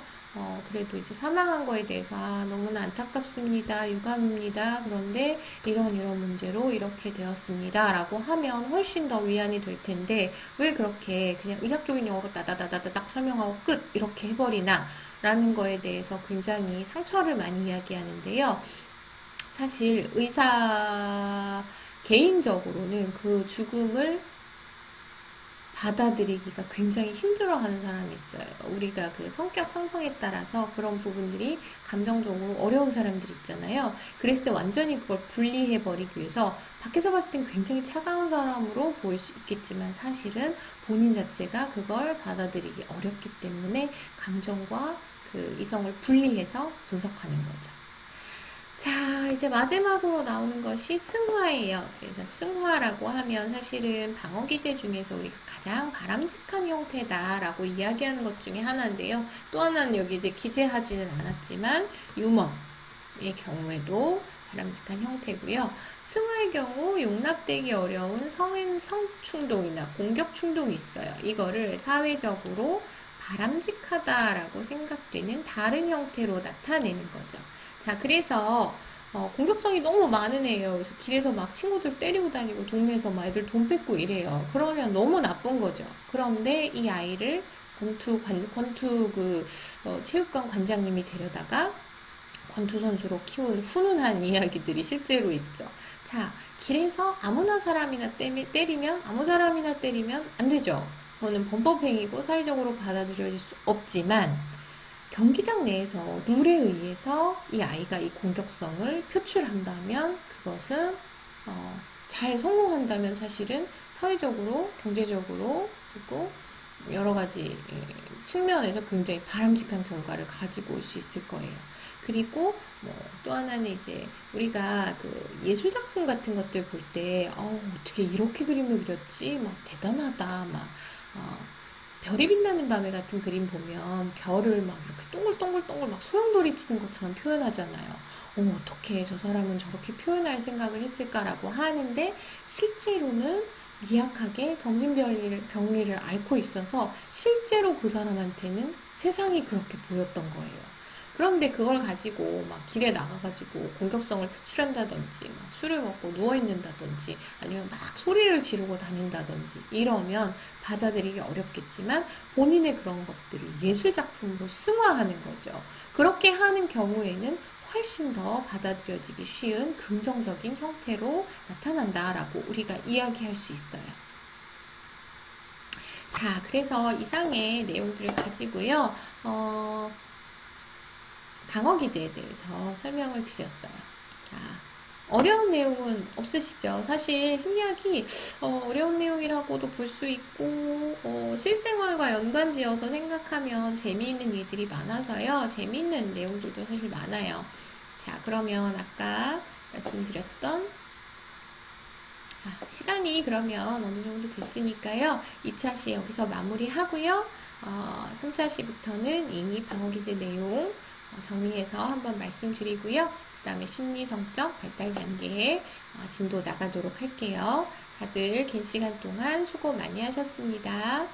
그래도 이제 사망한 거에 대해서 너무나 안타깝습니다. 유감입니다. 그런데 이런 문제로 이렇게 되었습니다. 라고 하면 훨씬 더 위안이 될 텐데 왜 그렇게 그냥 의학적인 용어로 따다다다닥 설명하고 끝 이렇게 해버리나 라는 거에 대해서 굉장히 상처를 많이 이야기하는데요. 사실 의사 개인적으로는 그 죽음을 받아들이기가 굉장히 힘들어하는 사람이 있어요. 우리가 그 성격 형성에 따라서 그런 부분들이 감정적으로 어려운 사람들 있잖아요. 그랬을 때 완전히 그걸 분리해버리기 위해서 밖에서 봤을 땐 굉장히 차가운 사람으로 보일 수 있겠지만 사실은 본인 자체가 그걸 받아들이기 어렵기 때문에 감정과 그 이성을 분리해서 분석하는 거죠. 자, 이제 마지막으로 나오는 것이 승화예요. 그래서 승화라고 하면 사실은 방어 기제 중에서 우리가 가장 바람직한 형태다라고 이야기하는 것 중에 하나인데요. 또 하나는 여기 이제 기재하지는 않았지만 유머의 경우에도 바람직한 형태고요. 승화의 경우 용납되기 어려운 성충동이나 공격충동이 있어요. 이거를 사회적으로 바람직하다라고 생각되는 다른 형태로 나타내는 거죠. 자, 그래서 공격성이 너무 많은 애예요. 그래서 길에서 막 친구들 때리고 다니고 동네에서 막 애들 돈 뺏고 이래요. 그러면 너무 나쁜 거죠. 그런데 이 아이를 권투 체육관 관장님이 데려다가 권투 선수로 키운 훈훈한 이야기들이 실제로 있죠. 자, 길에서 아무나 사람이나 때리면 아무 사람이나 때리면 안 되죠. 그거는 범법행위고 사회적으로 받아들여질 수 없지만 경기장 내에서 룰에 의해서 이 아이가 이 공격성을 표출한다면 그것은 잘 성공한다면 사실은 사회적으로, 경제적으로 그리고 여러 가지 측면에서 굉장히 바람직한 결과를 가지고 올 수 있을 거예요. 그리고 또 하나는 이제 우리가 그 예술 작품 같은 것들 볼 때 어떻게 이렇게 그림을 그렸지? 막 대단하다. 막 별이 빛나는 밤에 같은 그림 보면 별을 막 이렇게 동글동글동글 막 소용돌이 치는 것처럼 표현하잖아요. 어떻게 저 사람은 저렇게 표현할 생각을 했을까라고 하는데 실제로는 미약하게 정신병리를 앓고 있어서 실제로 그 사람한테는 세상이 그렇게 보였던 거예요. 그런데 그걸 가지고 막 길에 나가가지고 공격성을 표출한다든지 막 술을 먹고 누워있는다든지 아니면 막 소리를 지르고 다닌다든지 이러면 받아들이기 어렵겠지만 본인의 그런 것들을 예술작품으로 승화하는 거죠. 그렇게 하는 경우에는 훨씬 더 받아들여지기 쉬운 긍정적인 형태로 나타난다라고 우리가 이야기할 수 있어요. 자, 그래서 이상의 내용들을 가지고요. 방어 기제에 대해서 설명을 드렸어요. 자, 어려운 내용은 없으시죠? 사실 심리학이 어려운 내용이라고도 볼 수 있고 실생활과 연관지어서 생각하면 재미있는 일들이 많아서요. 재미있는 내용들도 사실 많아요. 자, 그러면 아까 말씀드렸던 시간이 그러면 어느 정도 됐으니까요. 2차 시 여기서 마무리하고요. 3차 시부터는 이미 방어기제 내용 정리해서 한번 말씀드리고요. 그 다음에 심리성적 발달 단계에 진도 나가도록 할게요. 다들 긴 시간 동안 수고 많이 하셨습니다.